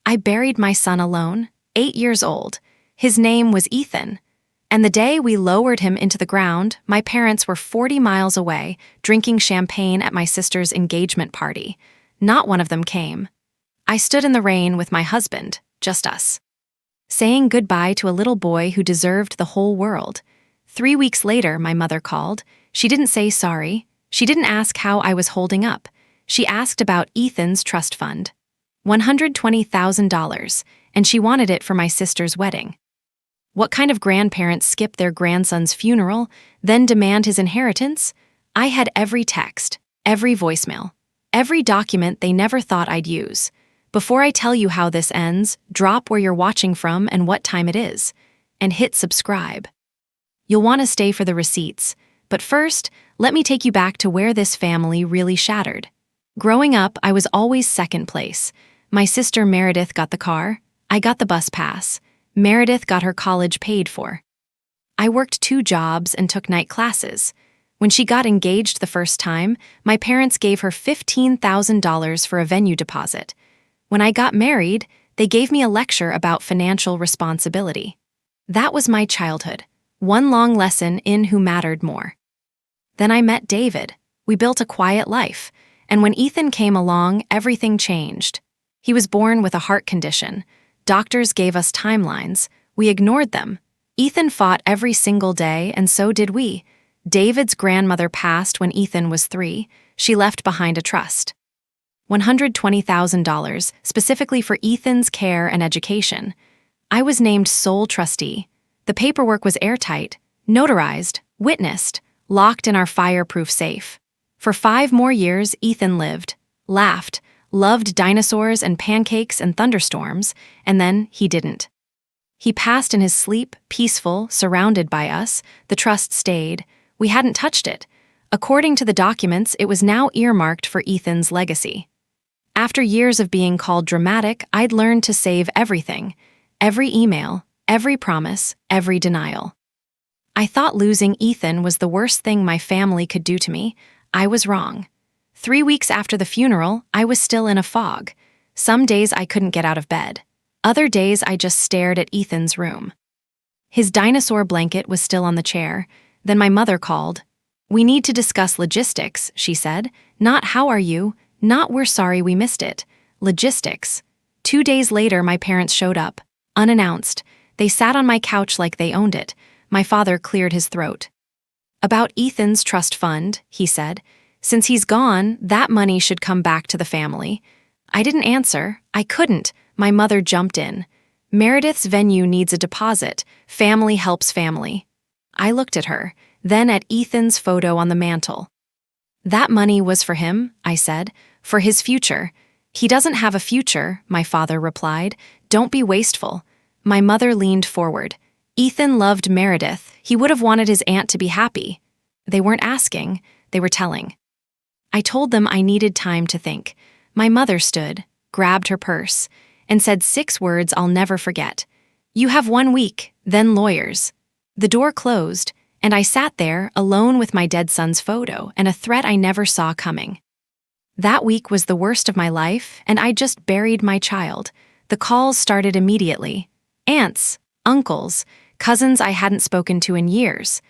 I buried my son alone, 8 years old. His name was Ethan. And the day we lowered him into the ground, my parents were 40 miles away, drinking champagne at my sister's engagement party. Not one of them came. I stood in the rain with my husband, just us, saying goodbye to a little boy who deserved the whole world. 3 weeks later, my mother called. She didn't say sorry. She didn't ask how I was holding up. She asked about Ethan's trust fund. $120,000, and she wanted it for my sister's wedding. What kind of grandparents skip their grandson's funeral, then demand his inheritance? I had every text, every voicemail, every document they never thought I'd use. Before I tell you how this ends, drop where you're watching from and what time it is, and hit subscribe. You'll want to stay for the receipts, but first, let me take you back to where this family really shattered. Growing up, I was always second place. My sister Meredith got the car, I got the bus pass. Meredith got her college paid for. I worked 2 jobs and took night classes. When she got engaged the first time, my parents gave her $15,000 for a venue deposit. When I got married, they gave me a lecture about financial responsibility. That was my childhood, one long lesson in who mattered more. Then I met David. We built a quiet life, and when Ethan came along, everything changed. He was born with a heart condition. Doctors gave us timelines. We ignored them. Ethan fought every single day, and so did we. David's grandmother passed when Ethan was 3. She left behind a trust. $120,000, specifically for Ethan's care and education. I was named sole trustee. The paperwork was airtight, notarized, witnessed, locked in our fireproof safe. For 5 more years, Ethan lived, laughed, loved dinosaurs and pancakes and thunderstorms, and then he didn't. He passed in his sleep, peaceful, surrounded by us. The trust stayed. We hadn't touched it. According to the documents, it was now earmarked for Ethan's legacy. After years of being called dramatic, I'd learned to save everything. Every email, every promise, every denial. I thought losing Ethan was the worst thing my family could do to me. I was wrong. 3 weeks after the funeral, I was still in a fog. Some days I couldn't get out of bed. Other days I just stared at Ethan's room. His dinosaur blanket was still on the chair. Then my mother called. "We need to discuss logistics," she said. "Not how are you, not we're sorry we missed it. Logistics." 2 days later, my parents showed up, unannounced. They sat on my couch like they owned it. My father cleared his throat. "About Ethan's trust fund," he said. "Since he's gone, that money should come back to the family." I didn't answer. I couldn't. My mother jumped in. "Meredith's venue needs a deposit. Family helps family." I looked at her, then at Ethan's photo on the mantle. "That money was for him," I said, "for his future." "He doesn't have a future," my father replied. "Don't be wasteful." My mother leaned forward. "Ethan loved Meredith. He would have wanted his aunt to be happy." They weren't asking, they were telling. I told them I needed time to think. My mother stood, grabbed her purse, and said 6 words I'll never forget. "You have 1 week, then lawyers." The door closed, and I sat there alone with my dead son's photo and a threat I never saw coming. That week was the worst of my life, and I just buried my child. The calls started immediately. Aunts, uncles, cousins I hadn't spoken to in years.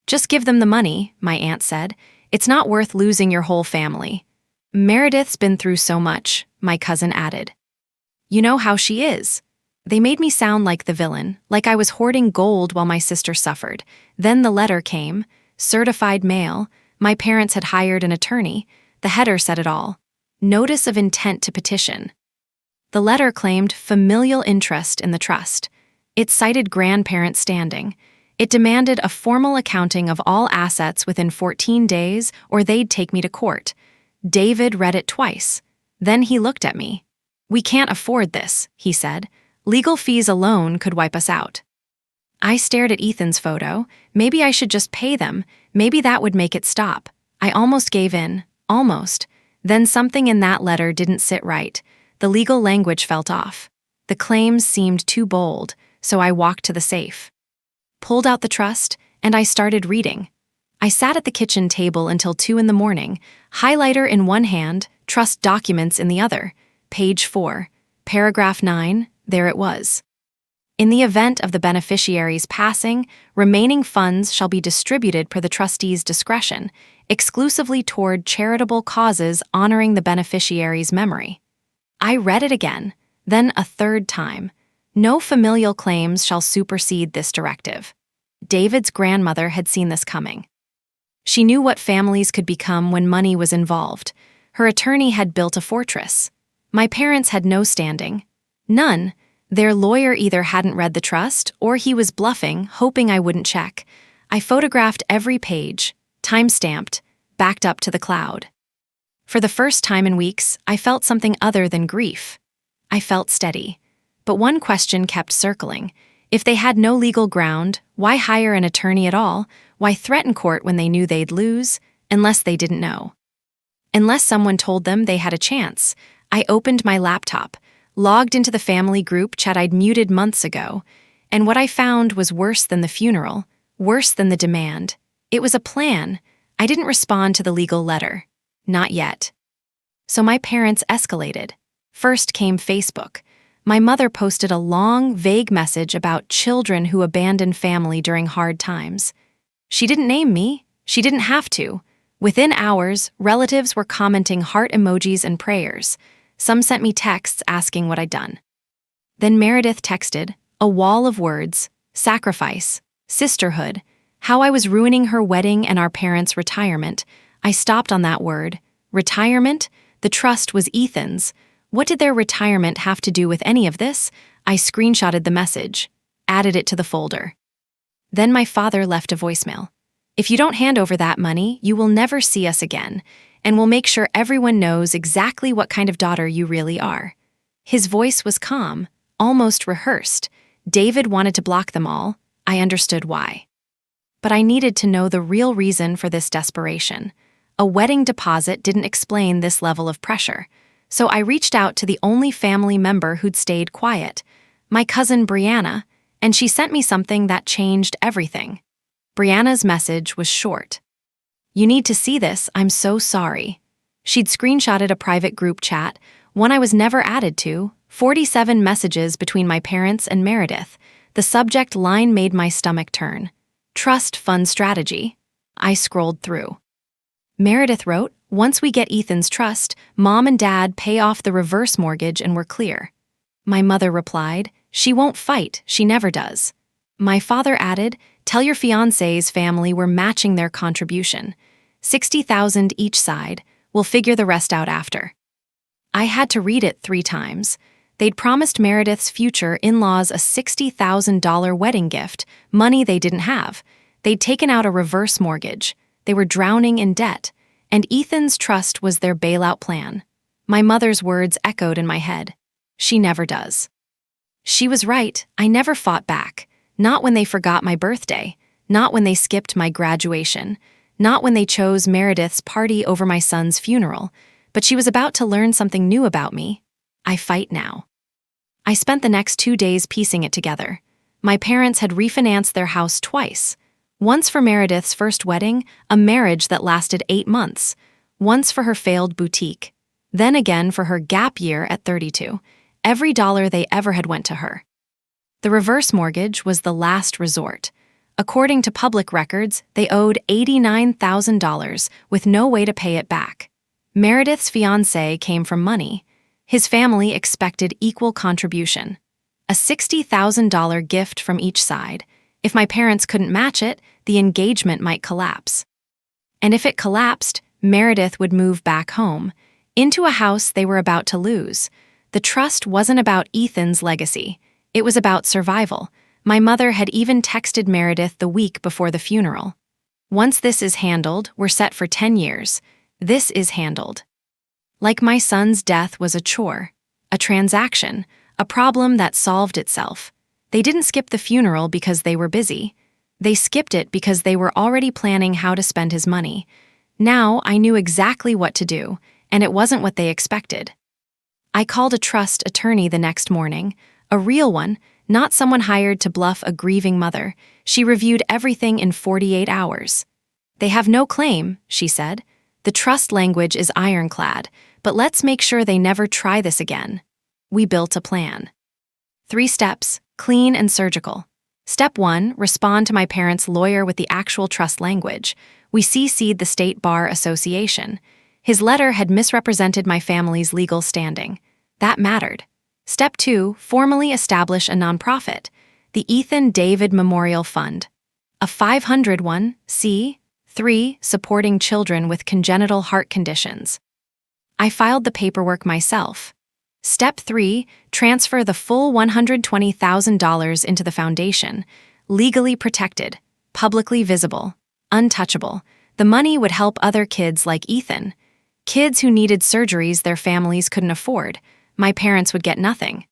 "Just give them the money," my aunt said. "It's not worth losing your whole family." "Meredith's been through so much," my cousin added. "You know how she is." They made me sound like the villain, like I was hoarding gold while my sister suffered. Then the letter came, certified mail. My parents had hired an attorney. The header said it all. Notice of intent to petition. The letter claimed familial interest in the trust. It cited grandparent standing. It demanded a formal accounting of all assets within 14 days or they'd take me to court. David read it twice. Then he looked at me. "We can't afford this," he said. "Legal fees alone could wipe us out." I stared at Ethan's photo. Maybe I should just pay them. Maybe that would make it stop. I almost gave in. Almost. Then something in that letter didn't sit right. The legal language felt off. The claims seemed too bold, so I walked to the safe, pulled out the trust, and I started reading. I sat at the kitchen table until 2 in the morning, highlighter in one hand, trust documents in the other. Page 4. Paragraph 9, there it was. In the event of the beneficiary's passing, remaining funds shall be distributed per the trustee's discretion, exclusively toward charitable causes honoring the beneficiary's memory. I read it again, then a third time. No familial claims shall supersede this directive. David's grandmother had seen this coming. She knew what families could become when money was involved. Her attorney had built a fortress. My parents had no standing. None. Their lawyer either hadn't read the trust, or he was bluffing, hoping I wouldn't check. I photographed every page, time-stamped, backed up to the cloud. For the first time in weeks, I felt something other than grief. I felt steady. But one question kept circling. If they had no legal ground, why hire an attorney at all? Why threaten court when they knew they'd lose? Unless they didn't know. Unless someone told them they had a chance. I opened my laptop, logged into the family group chat I'd muted months ago, and what I found was worse than the funeral, worse than the demand. It was a plan. I didn't respond to the legal letter. Not yet. So my parents escalated. First came Facebook. My mother posted a long, vague message about children who abandon family during hard times. She didn't name me. She didn't have to. Within hours, relatives were commenting heart emojis and prayers. Some sent me texts asking what I'd done. Then Meredith texted, a wall of words, sacrifice, sisterhood, how I was ruining her wedding and our parents' retirement. I stopped on that word. Retirement? The trust was Ethan's. What did their retirement have to do with any of this? I screenshotted the message, added it to the folder. Then my father left a voicemail. If you don't hand over that money, you will never see us again, and we'll make sure everyone knows exactly what kind of daughter you really are. His voice was calm, almost rehearsed. David wanted to block them all. I understood why. But I needed to know the real reason for this desperation. A wedding deposit didn't explain this level of pressure. So I reached out to the only family member who'd stayed quiet, my cousin Brianna, and she sent me something that changed everything. Brianna's message was short. You need to see this, I'm so sorry. She'd screenshotted a private group chat, one I was never added to, 47 messages between my parents and Meredith. The subject line made my stomach turn. Trust fund strategy. I scrolled through. Meredith wrote, once we get Ethan's trust, Mom and Dad pay off the reverse mortgage and we're clear. My mother replied, she won't fight, she never does. My father added, tell your fiancé's family we're matching their contribution. $60,000 each side, we'll figure the rest out after. I had to read it 3 times. They'd promised Meredith's future in-laws a $60,000 wedding gift, money they didn't have. They'd taken out a reverse mortgage. They were drowning in debt. And Ethan's trust was their bailout plan. My mother's words echoed in my head. She never does. She was right, I never fought back. Not when they forgot my birthday. Not when they skipped my graduation. Not when they chose Meredith's party over my son's funeral. But she was about to learn something new about me. I fight now. I spent the next 2 days piecing it together. My parents had refinanced their house twice. Once for Meredith's first wedding, a marriage that lasted 8 months. Once for her failed boutique. Then again for her gap year at 32. Every dollar they ever had went to her. The reverse mortgage was the last resort. According to public records, they owed $89,000 with no way to pay it back. Meredith's fiancé came from money. His family expected equal contribution. A $60,000 gift from each side. If my parents couldn't match it, the engagement might collapse. And if it collapsed, Meredith would move back home, into a house they were about to lose. The trust wasn't about Ethan's legacy. It was about survival. My mother had even texted Meredith the week before the funeral. Once this is handled, we're set for 10 years. This is handled. Like my son's death was a chore, a transaction, a problem that solved itself. They didn't skip the funeral because they were busy. They skipped it because they were already planning how to spend his money. Now I knew exactly what to do, and it wasn't what they expected. I called a trust attorney the next morning, a real one, not someone hired to bluff a grieving mother. She reviewed everything in 48 hours. They have no claim, she said. The trust language is ironclad, but let's make sure they never try this again. We built a plan. 3 steps, clean and surgical. Step 1, respond to my parents' lawyer with the actual trust language. We CC'd the State Bar Association. His letter had misrepresented my family's legal standing. That mattered. Step 2, formally establish a nonprofit, the Ethan David Memorial Fund. A 501(c)(3) supporting children with congenital heart conditions. I filed the paperwork myself. Step 3, transfer the full $120,000 into the foundation, legally protected, publicly visible, untouchable. The money would help other kids like Ethan. Kids who needed surgeries their families couldn't afford. My parents would get nothing.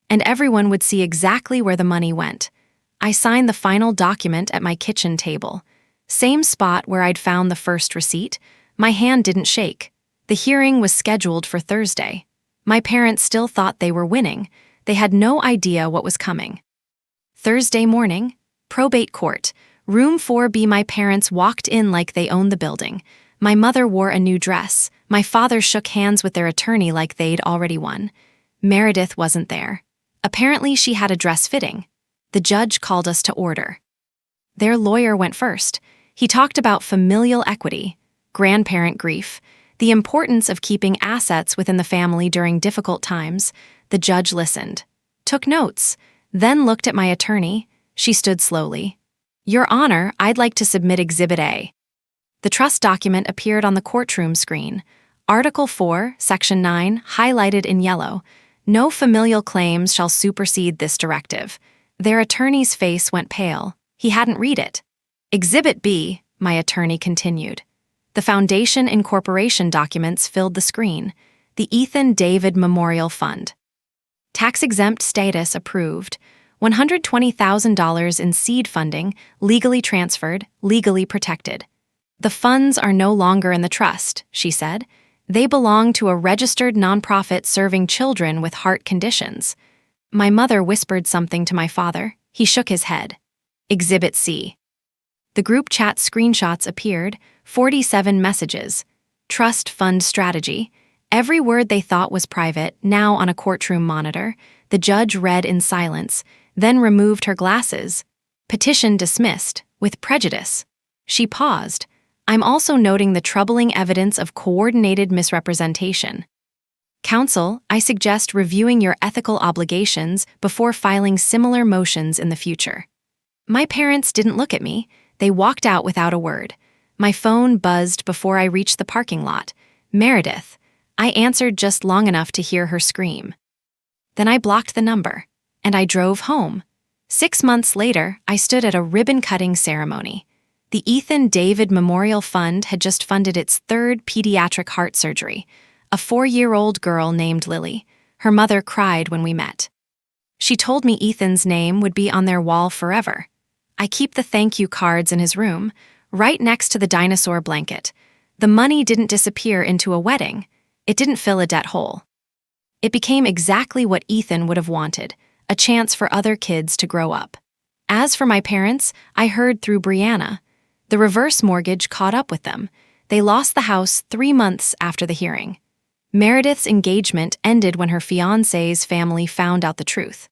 And everyone would see exactly where the money went. I signed the final document at my kitchen table. Same spot where I'd found the first receipt. My hand didn't shake. The hearing was scheduled for Thursday. My parents still thought they were winning. They had no idea what was coming. Thursday morning, probate court, room 4B. My parents walked in like they owned the building. My mother wore a new dress. My father shook hands with their attorney like they'd already won. Meredith wasn't there. Apparently she had a dress fitting. The judge called us to order. Their lawyer went first. He talked about familial equity, grandparent grief, the importance of keeping assets within the family during difficult times. The judge listened, took notes, then looked at my attorney. She stood slowly. Your Honor, I'd like to submit Exhibit A. The trust document appeared on the courtroom screen. Article 4, Section 9, highlighted in yellow. No familial claims shall supersede this directive. Their attorney's face went pale. He hadn't read it. Exhibit B, my attorney continued. The foundation incorporation documents filled the screen. The Ethan David Memorial Fund. Tax-exempt status approved. $120,000 in seed funding, legally transferred, legally protected. The funds are no longer in the trust, she said. They belong to a registered nonprofit serving children with heart conditions. My mother whispered something to my father. He shook his head. Exhibit C. The group chat screenshots appeared, 47 messages. Trust fund strategy. Every word they thought was private, now on a courtroom monitor. The judge read in silence, then removed her glasses. Petition dismissed, with prejudice. She paused. I'm also noting the troubling evidence of coordinated misrepresentation. Counsel, I suggest reviewing your ethical obligations before filing similar motions in the future. My parents didn't look at me. They walked out without a word. My phone buzzed before I reached the parking lot. Meredith. I answered just long enough to hear her scream. Then I blocked the number, and I drove home. 6 months later, I stood at a ribbon-cutting ceremony. The Ethan David Memorial Fund had just funded its 3rd pediatric heart surgery. A 4-year-old girl named Lily. Her mother cried when we met. She told me Ethan's name would be on their wall forever. I keep the thank you cards in his room, right next to the dinosaur blanket. The money didn't disappear into a wedding. It didn't fill a debt hole. It became exactly what Ethan would have wanted, a chance for other kids to grow up. As for my parents, I heard through Brianna. The reverse mortgage caught up with them. They lost the house 3 months after the hearing. Meredith's engagement ended when her fiancé's family found out the truth.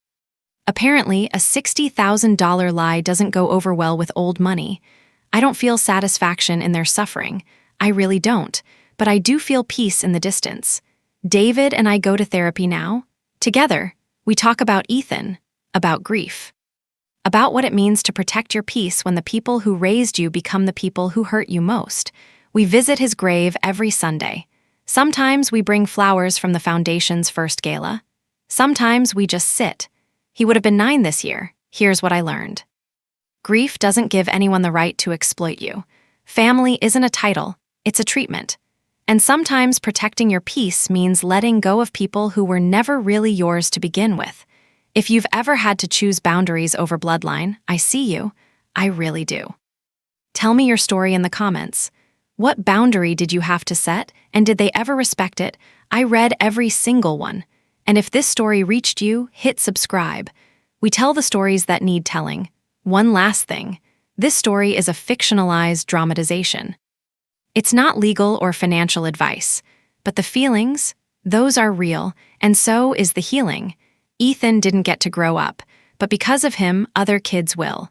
Apparently, a $60,000 lie doesn't go over well with old money. I don't feel satisfaction in their suffering. I really don't, but I do feel peace in the distance. David and I go to therapy now. Together, we talk about Ethan, about grief, about what it means to protect your peace when the people who raised you become the people who hurt you most. We visit his grave every Sunday. Sometimes we bring flowers from the foundation's first gala. Sometimes we just sit. He would have been 9 this year. Here's what I learned. Grief doesn't give anyone the right to exploit you. Family isn't a title, it's a treatment. And sometimes protecting your peace means letting go of people who were never really yours to begin with. If you've ever had to choose boundaries over bloodline, I see you. I really do. Tell me your story in the comments. What boundary did you have to set, and did they ever respect it? I read every single one. And if this story reached you, hit subscribe. We tell the stories that need telling. One last thing. This story is a fictionalized dramatization. It's not legal or financial advice, but the feelings, Those are real, and so is the healing. Ethan didn't get to grow up, but because of him, other kids will.